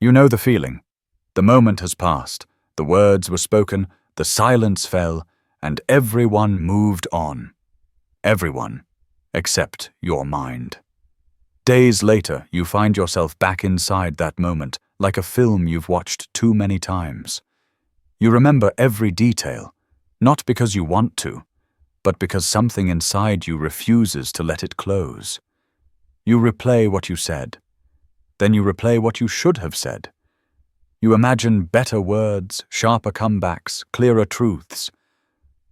You know the feeling. The moment has passed, the words were spoken, the silence fell, and everyone moved on. Everyone, except your mind. Days later, you find yourself back inside that moment, like a film you've watched too many times. You remember every detail, not because you want to, but because something inside you refuses to let it close. You replay what you said. Then you replay what you should have said. You imagine better words, sharper comebacks, clearer truths.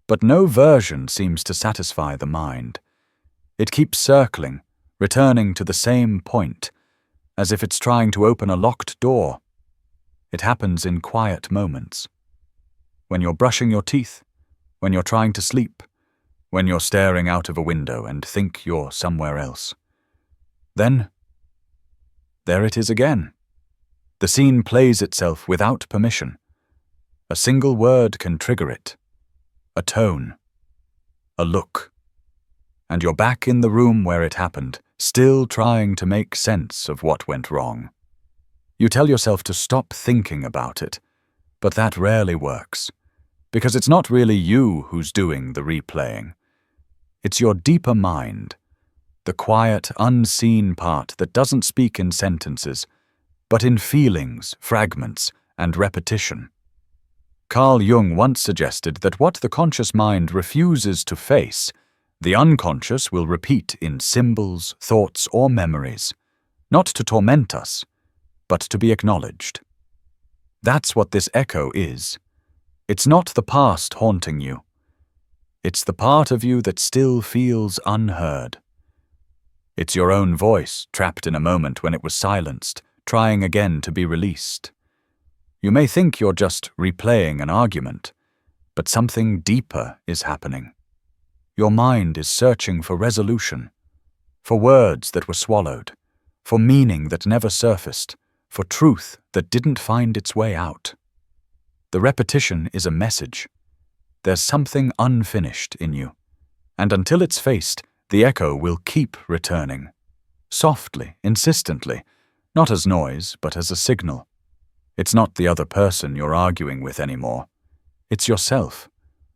But no version seems to satisfy the mind. It keeps circling, returning to the same point, as if it's trying to open a locked door. It happens in quiet moments. When you're brushing your teeth, when you're trying to sleep, when you're staring out of a window and think you're somewhere else. Then, there it is again. The scene plays itself without permission. A single word can trigger it. A tone. A look. And you're back in the room where it happened, still trying to make sense of what went wrong. You tell yourself to stop thinking about it, but that rarely works, because it's not really you who's doing the replaying. It's your deeper mind, the quiet, unseen part that doesn't speak in sentences, but in feelings, fragments, and repetition. Carl Jung once suggested that what the conscious mind refuses to face, the unconscious will repeat in symbols, thoughts, or memories, not to torment us, but to be acknowledged. That's what this echo is. It's not the past haunting you. It's the part of you that still feels unheard. It's your own voice, trapped in a moment when it was silenced, trying again to be released. You may think you're just replaying an argument, but something deeper is happening. Your mind is searching for resolution, for words that were swallowed, for meaning that never surfaced, for truth that didn't find its way out. The repetition is a message. There's something unfinished in you, and until it's faced, the echo will keep returning. Softly, insistently, not as noise, but as a signal. It's not the other person you're arguing with anymore. It's yourself,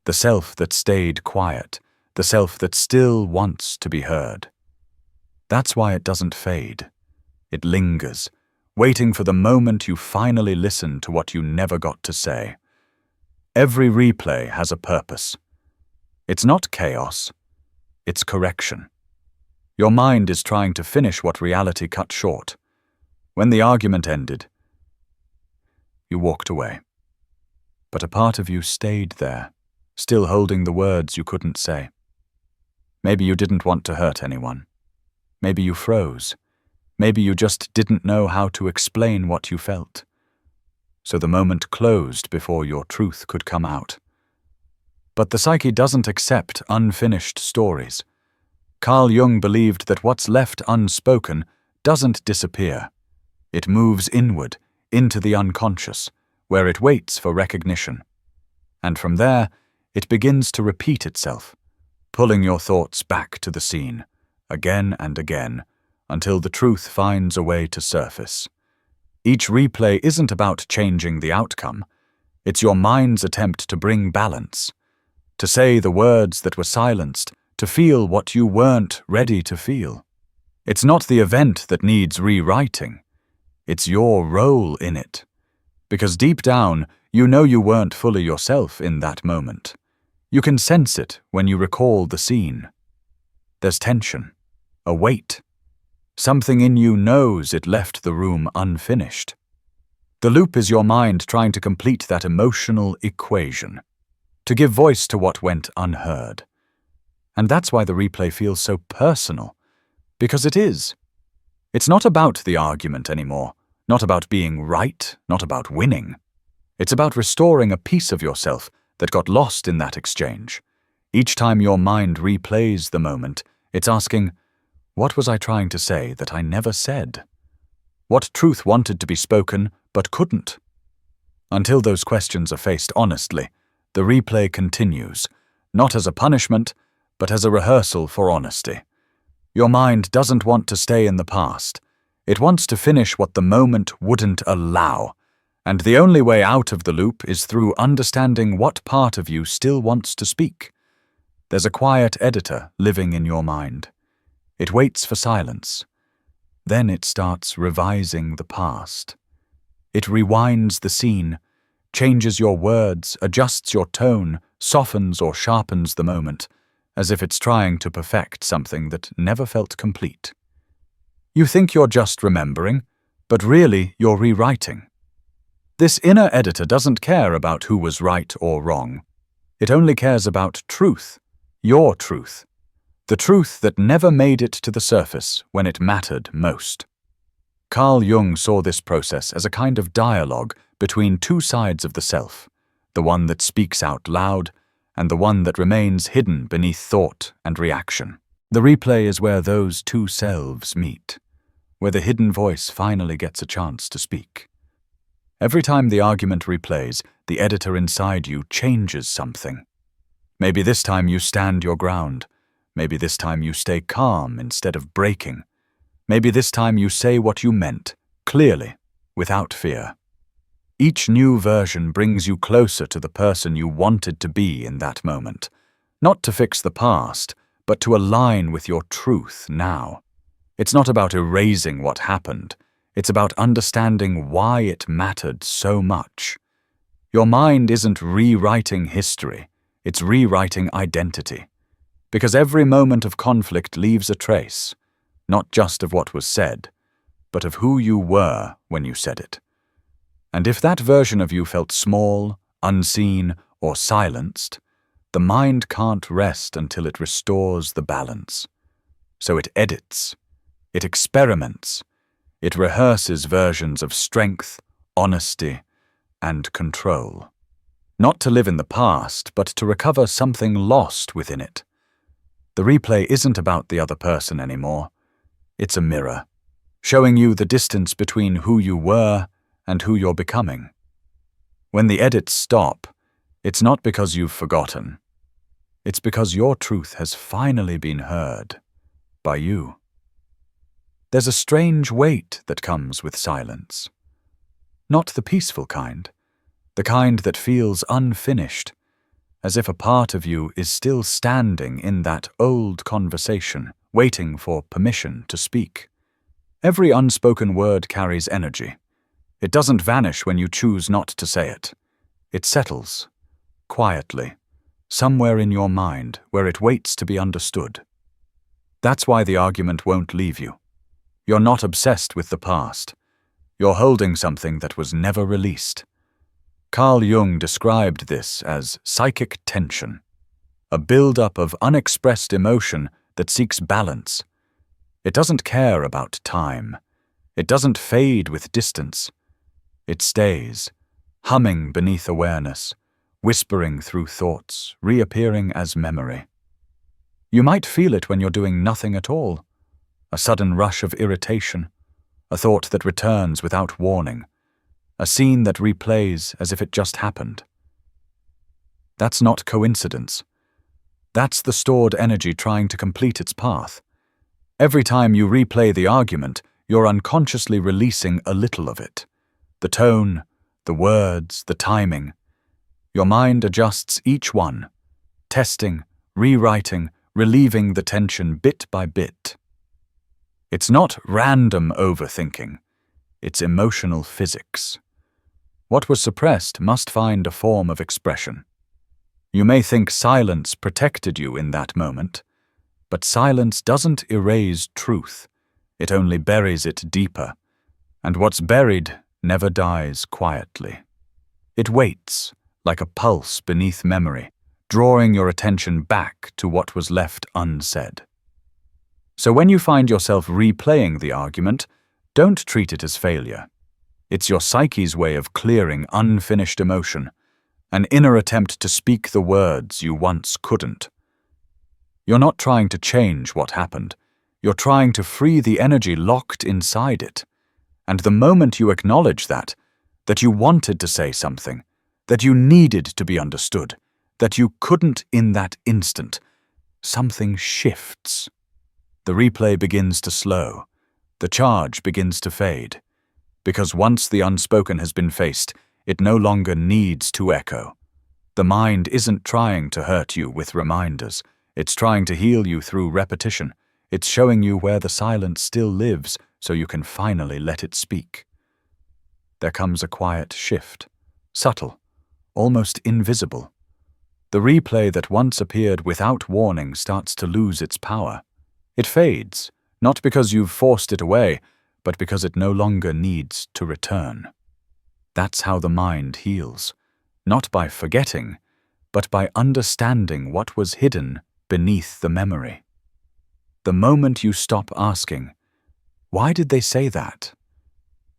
the self that stayed quiet, the self that still wants to be heard. That's why it doesn't fade. It lingers, waiting for the moment you finally listen to what you never got to say. Every replay has a purpose. It's not chaos. It's correction. Your mind is trying to finish what reality cut short. When the argument ended, you walked away. But a part of you stayed there, still holding the words you couldn't say. Maybe you didn't want to hurt anyone. Maybe you froze. Maybe you just didn't know how to explain what you felt. So the moment closed before your truth could come out. But the psyche doesn't accept unfinished stories. Carl Jung believed that what's left unspoken doesn't disappear. It moves inward, into the unconscious, where it waits for recognition. And from there, it begins to repeat itself, pulling your thoughts back to the scene, again and again, until the truth finds a way to surface. Each replay isn't about changing the outcome. It's your mind's attempt to bring balance, to say the words that were silenced, to feel what you weren't ready to feel. It's not the event that needs rewriting. It's your role in it. Because deep down, you know you weren't fully yourself in that moment. You can sense it when you recall the scene. There's tension, a weight. Something in you knows it left the room unfinished. The loop is your mind trying to complete that emotional equation, to give voice to what went unheard. And that's why the replay feels so personal, because it is. It's not about the argument anymore, not about being right, not about winning. It's about restoring a piece of yourself that got lost in that exchange. Each time your mind replays the moment, it's asking, what was I trying to say that I never said? What truth wanted to be spoken but couldn't? Until those questions are faced honestly, the replay continues, not as a punishment, but as a rehearsal for honesty. Your mind doesn't want to stay in the past. It wants to finish what the moment wouldn't allow, and the only way out of the loop is through understanding what part of you still wants to speak. There's a quiet editor living in your mind. It waits for silence. Then it starts revising the past. It rewinds the scene, changes your words, adjusts your tone, softens or sharpens the moment, as if it's trying to perfect something that never felt complete. You think you're just remembering, but really you're rewriting. This inner editor doesn't care about who was right or wrong. It only cares about truth, your truth, the truth that never made it to the surface when it mattered most. Carl Jung saw this process as a kind of dialogue between two sides of the self, the one that speaks out loud and the one that remains hidden beneath thought and reaction. The replay is where those two selves meet, where the hidden voice finally gets a chance to speak. Every time the argument replays, the editor inside you changes something. Maybe this time you stand your ground. Maybe this time you stay calm instead of breaking. Maybe this time you say what you meant, clearly, without fear. Each new version brings you closer to the person you wanted to be in that moment, not to fix the past, but to align with your truth now. It's not about erasing what happened. It's about understanding why it mattered so much. Your mind isn't rewriting history, it's rewriting identity. Because every moment of conflict leaves a trace, not just of what was said, but of who you were when you said it. And if that version of you felt small, unseen, or silenced, the mind can't rest until it restores the balance. So it edits, it experiments, it rehearses versions of strength, honesty, and control. Not to live in the past, but to recover something lost within it. The replay isn't about the other person anymore. It's a mirror, showing you the distance between who you were and who you're becoming. When the edits stop, it's not because you've forgotten. It's because your truth has finally been heard by you. There's a strange weight that comes with silence. Not the peaceful kind, the kind that feels unfinished, as if a part of you is still standing in that old conversation, waiting for permission to speak. Every unspoken word carries energy. It doesn't vanish when you choose not to say it. It settles, quietly, somewhere in your mind where it waits to be understood. That's why the argument won't leave you. You're not obsessed with the past. You're holding something that was never released. Carl Jung described this as psychic tension, a build-up of unexpressed emotion that seeks balance. It doesn't care about time. It doesn't fade with distance. It stays, humming beneath awareness, whispering through thoughts, reappearing as memory. You might feel it when you're doing nothing at all. A sudden rush of irritation, a thought that returns without warning, a scene that replays as if it just happened. That's not coincidence. That's the stored energy trying to complete its path. Every time you replay the argument, you're unconsciously releasing a little of it. The tone, the words, the timing. Your mind adjusts each one, testing, rewriting, relieving the tension bit by bit. It's not random overthinking. It's emotional physics. What was suppressed must find a form of expression. You may think silence protected you in that moment, but silence doesn't erase truth. It only buries it deeper, and what's buried never dies quietly. It waits, like a pulse beneath memory, drawing your attention back to what was left unsaid. So when you find yourself replaying the argument, don't treat it as failure. It's your psyche's way of clearing unfinished emotion, an inner attempt to speak the words you once couldn't. You're not trying to change what happened. You're trying to free the energy locked inside it. And the moment you acknowledge that you wanted to say something, that you needed to be understood, that you couldn't in that instant, something shifts. The replay begins to slow, The charge begins to fade, because once the unspoken has been faced, it no longer needs to echo. The mind isn't trying to hurt you with reminders. It's trying to heal you through repetition. It's showing you where the silence still lives so you can finally let it speak. There comes a quiet shift, subtle, almost invisible. The replay that once appeared without warning starts to lose its power. It fades, not because you've forced it away, but because it no longer needs to return. That's how the mind heals, not by forgetting, but by understanding what was hidden beneath the memory. The moment you stop asking, "Why did they say that?"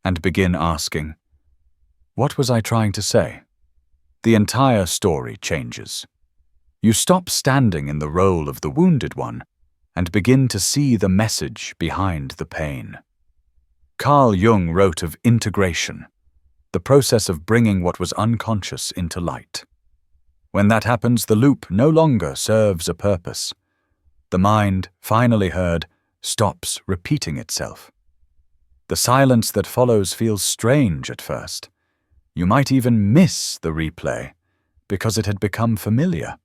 and begin asking, "What was I trying to say?" the entire story changes. You stop standing in the role of the wounded one and begin to see the message behind the pain. Carl Jung wrote of integration, the process of bringing what was unconscious into light. When that happens, the loop no longer serves a purpose. The mind, finally heard, stops repeating itself. The silence that follows feels strange at first. You might even miss the replay because it had become familiar.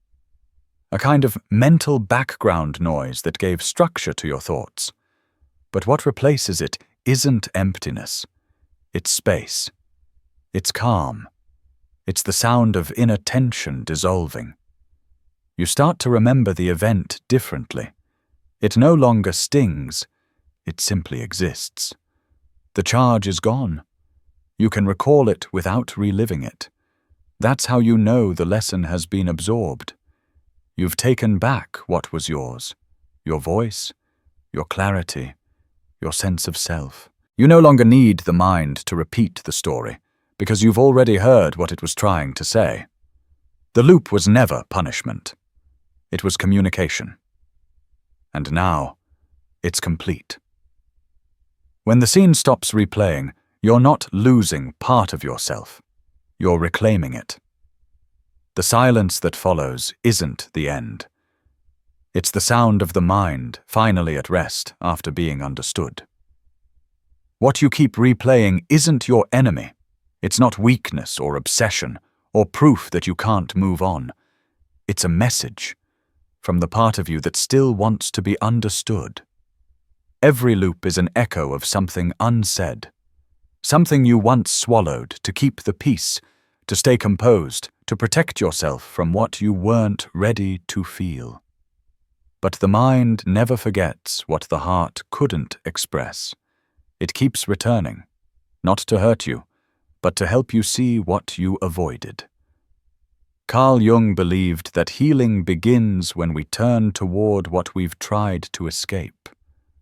A kind of mental background noise that gave structure to your thoughts. But what replaces it isn't emptiness. It's space. It's calm. It's the sound of inner tension dissolving. You start to remember the event differently. It no longer stings. It simply exists. The charge is gone. You can recall it without reliving it. That's how you know the lesson has been absorbed. You've taken back what was yours, your voice, your clarity, your sense of self. You no longer need the mind to repeat the story, because you've already heard what it was trying to say. The loop was never punishment. It was communication. And now, it's complete. When the scene stops replaying, you're not losing part of yourself. You're reclaiming it. The silence that follows isn't the end. It's the sound of the mind finally at rest after being understood. What you keep replaying isn't your enemy. It's not weakness or obsession or proof that you can't move on. It's a message from the part of you that still wants to be understood. Every loop is an echo of something unsaid, something you once swallowed to keep the peace, to stay composed, to protect yourself from what you weren't ready to feel. But the mind never forgets what the heart couldn't express. It keeps returning, not to hurt you, but to help you see what you avoided. Carl Jung believed that healing begins when we turn toward what we've tried to escape.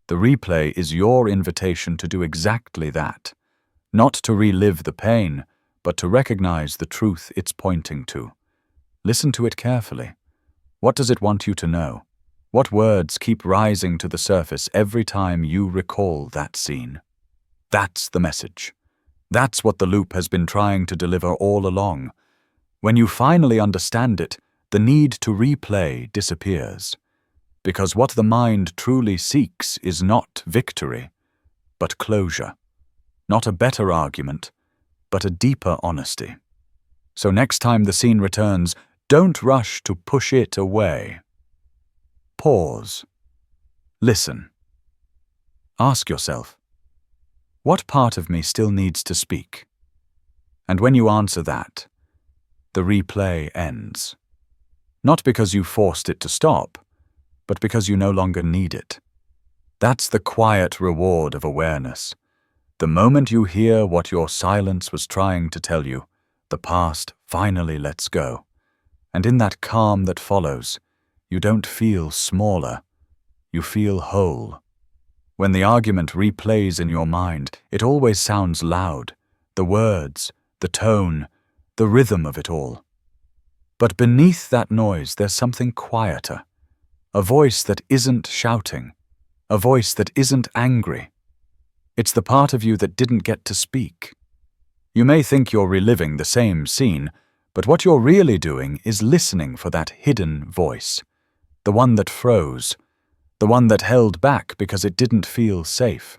The replay is your invitation to do exactly that, not to relive the pain, but to recognize the truth it's pointing to. Listen to it carefully. What does it want you to know? What words keep rising to the surface every time you recall that scene? That's the message. That's what the loop has been trying to deliver all along. When you finally understand it, the need to replay disappears. Because what the mind truly seeks is not victory, but closure. Not a better argument, but a deeper honesty. So next time the scene returns, don't rush to push it away. Pause. Listen. Ask yourself, what part of me still needs to speak? And when you answer that, the replay ends. Not because you forced it to stop, but because you no longer need it. That's the quiet reward of awareness. The moment you hear what your silence was trying to tell you, the past finally lets go. And in that calm that follows, you don't feel smaller, you feel whole. When the argument replays in your mind, it always sounds loud, the words, the tone, the rhythm of it all. But beneath that noise, there's something quieter, a voice that isn't shouting, a voice that isn't angry. It's the part of you that didn't get to speak. You may think you're reliving the same scene, but what you're really doing is listening for that hidden voice, the one that froze, the one that held back because it didn't feel safe,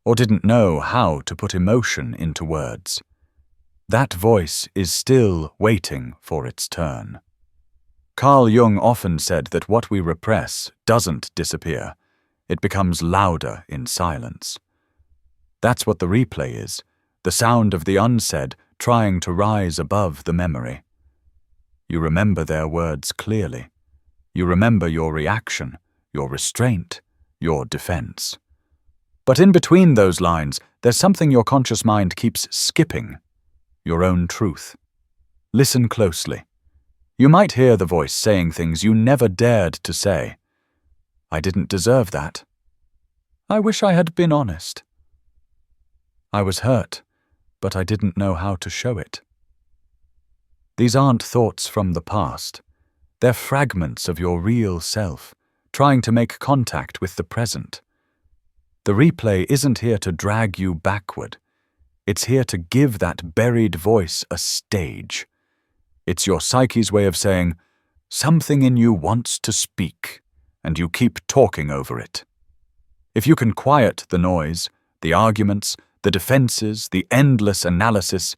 or didn't know how to put emotion into words. That voice is still waiting for its turn. Carl Jung often said that what we repress doesn't disappear. It becomes louder in silence. That's what the replay is, the sound of the unsaid trying to rise above the memory. You remember their words clearly. You remember your reaction, your restraint, your defense. But in between those lines, there's something your conscious mind keeps skipping: your own truth. Listen closely. You might hear the voice saying things you never dared to say. I didn't deserve that. I wish I had been honest. I was hurt, but I didn't know how to show it. These aren't thoughts from the past. They're fragments of your real self, trying to make contact with the present. The replay isn't here to drag you backward. It's here to give that buried voice a stage. It's your psyche's way of saying, something in you wants to speak, and you keep talking over it. If you can quiet the noise, the arguments, the defenses, the endless analysis,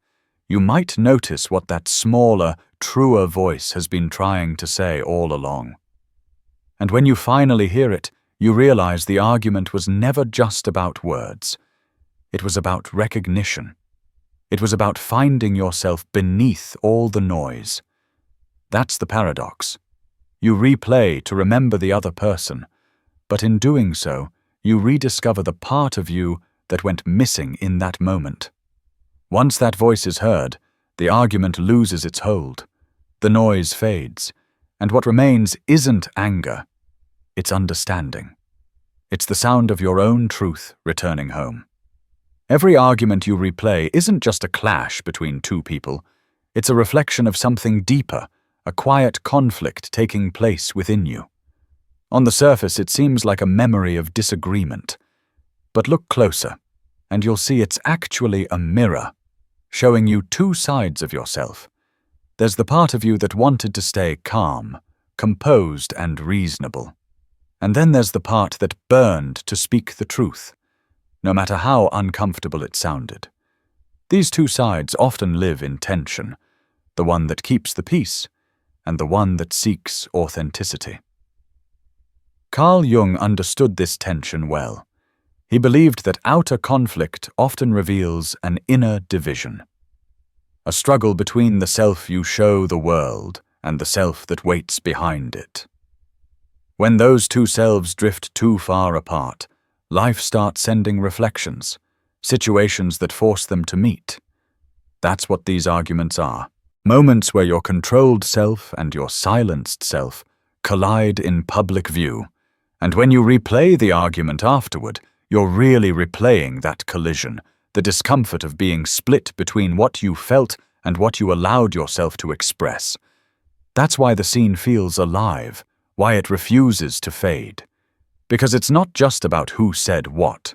you might notice what that smaller, truer voice has been trying to say all along. And when you finally hear it, you realize the argument was never just about words. It was about recognition. It was about finding yourself beneath all the noise. That's the paradox. You replay to remember the other person, but in doing so, you rediscover the part of you that went missing in that moment. Once that voice is heard, the argument loses its hold. The noise fades, and what remains isn't anger, it's understanding. It's the sound of your own truth returning home. Every argument you replay isn't just a clash between two people. It's a reflection of something deeper, a quiet conflict taking place within you. On the surface, it seems like a memory of disagreement. But look closer, and you'll see it's actually a mirror, showing you two sides of yourself. There's the part of you that wanted to stay calm, composed, and reasonable. And then there's the part that burned to speak the truth, no matter how uncomfortable it sounded. These two sides often live in tension, the one that keeps the peace, and the one that seeks authenticity. Carl Jung understood this tension well. He believed that outer conflict often reveals an inner division, a struggle between the self you show the world and the self that waits behind it. When those two selves drift too far apart, life starts sending reflections, situations that force them to meet. That's what these arguments are. Moments where your controlled self and your silenced self collide in public view. And when you replay the argument afterward, you're really replaying that collision, the discomfort of being split between what you felt and what you allowed yourself to express. That's why the scene feels alive, why it refuses to fade. Because it's not just about who said what.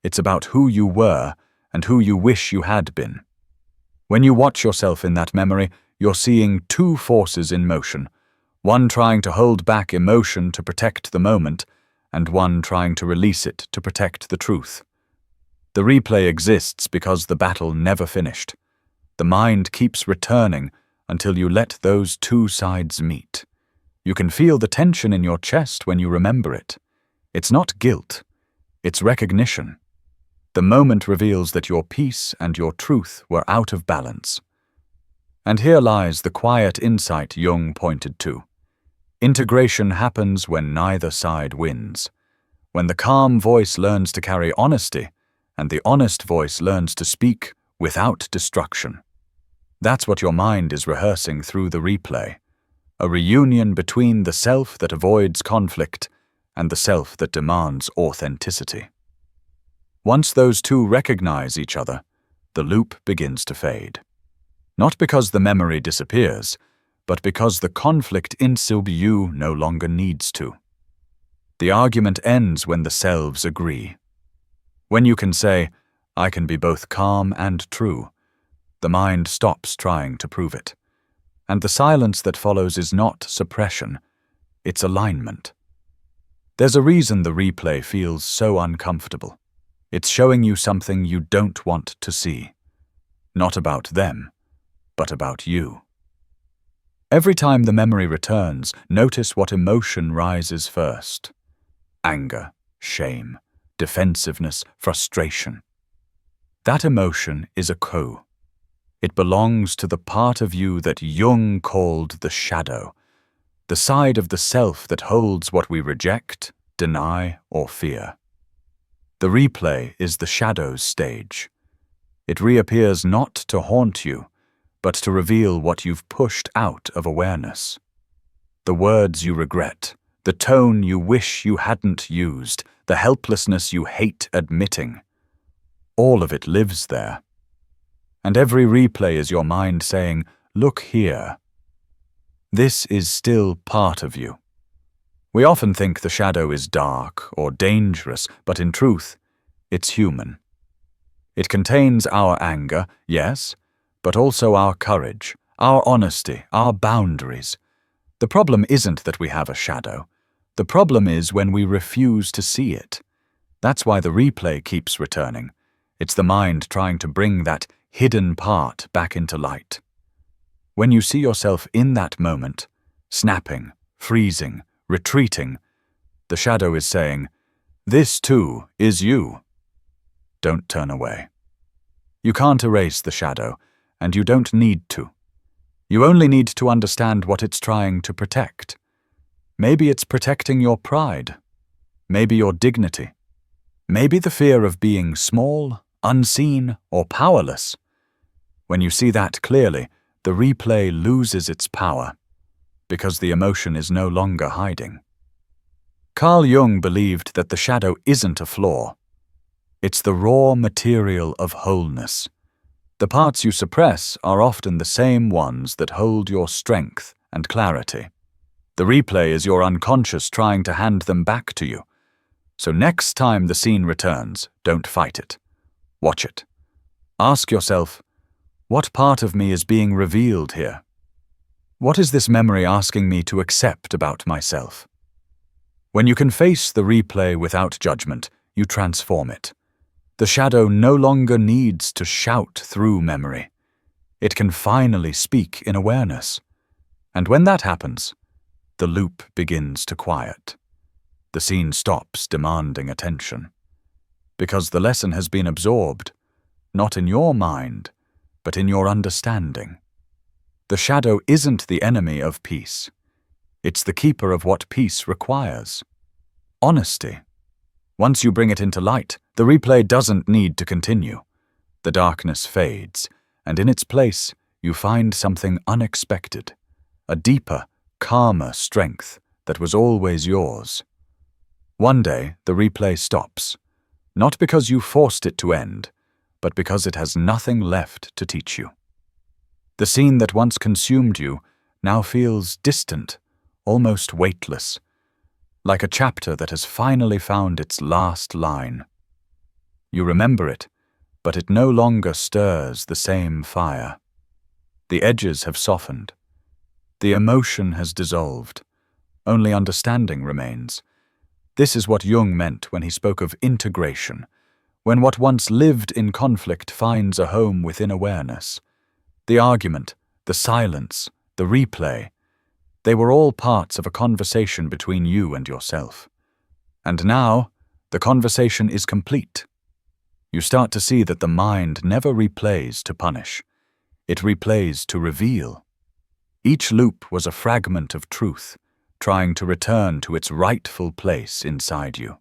It's about who you were and who you wish you had been. When you watch yourself in that memory, you're seeing two forces in motion, one trying to hold back emotion to protect the moment, and one trying to release it to protect the truth. The replay exists because the battle never finished. The mind keeps returning until you let those two sides meet. You can feel the tension in your chest when you remember it. It's not guilt, it's recognition. The moment reveals that your peace and your truth were out of balance. And here lies the quiet insight Jung pointed to. Integration happens when neither side wins. When the calm voice learns to carry honesty, and the honest voice learns to speak without destruction. That's what your mind is rehearsing through the replay. A reunion between the self that avoids conflict and the self that demands authenticity. Once those two recognize each other, the loop begins to fade. Not because the memory disappears, but because the conflict inside you no longer needs to. The argument ends when the selves agree. When you can say, I can be both calm and true, the mind stops trying to prove it. And the silence that follows is not suppression, it's alignment. There's a reason the replay feels so uncomfortable. It's showing you something you don't want to see. Not about them, but about you. Every time the memory returns, notice what emotion rises first. Anger, shame, defensiveness, frustration. That emotion is a coup. It belongs to the part of you that Jung called the shadow, the side of the self that holds what we reject, deny, or fear. The replay is the shadow's stage. It reappears not to haunt you, but to reveal what you've pushed out of awareness. The words you regret, the tone you wish you hadn't used, the helplessness you hate admitting. All of it lives there. And every replay is your mind saying, "Look here." This is still part of you. We often think the shadow is dark or dangerous, but in truth, it's human. It contains our anger, yes, but also our courage, our honesty, our boundaries. The problem isn't that we have a shadow. The problem is when we refuse to see it. That's why the replay keeps returning. It's the mind trying to bring that hidden part back into light. When you see yourself in that moment, snapping, freezing, retreating, the shadow is saying, "This too is you." Don't turn away. You can't erase the shadow, and you don't need to. You only need to understand what it's trying to protect. Maybe it's protecting your pride. Maybe your dignity. Maybe the fear of being small, unseen, or powerless. When you see that clearly, the replay loses its power, because the emotion is no longer hiding. Carl Jung believed that the shadow isn't a flaw. It's the raw material of wholeness. The parts you suppress are often the same ones that hold your strength and clarity. The replay is your unconscious trying to hand them back to you. So next time the scene returns, don't fight it. Watch it. Ask yourself, what part of me is being revealed here? What is this memory asking me to accept about myself? When you can face the replay without judgment, you transform it. The shadow no longer needs to shout through memory. It can finally speak in awareness. And when that happens, the loop begins to quiet. The scene stops demanding attention. Because the lesson has been absorbed, not in your mind, but in your understanding. The shadow isn't the enemy of peace. It's the keeper of what peace requires. Honesty. Once you bring it into light, the replay doesn't need to continue. The darkness fades, and in its place, you find something unexpected, a deeper, calmer strength that was always yours. One day, the replay stops, not because you forced it to end, but because it has nothing left to teach you. The scene that once consumed you now feels distant, almost weightless, like a chapter that has finally found its last line. You remember it, but it no longer stirs the same fire. The edges have softened. The emotion has dissolved. Only understanding remains. This is what Jung meant when he spoke of integration, when what once lived in conflict finds a home within awareness. The argument, the silence, the replay, they were all parts of a conversation between you and yourself. And now, the conversation is complete. You start to see that the mind never replays to punish. It replays to reveal. Each loop was a fragment of truth, trying to return to its rightful place inside you.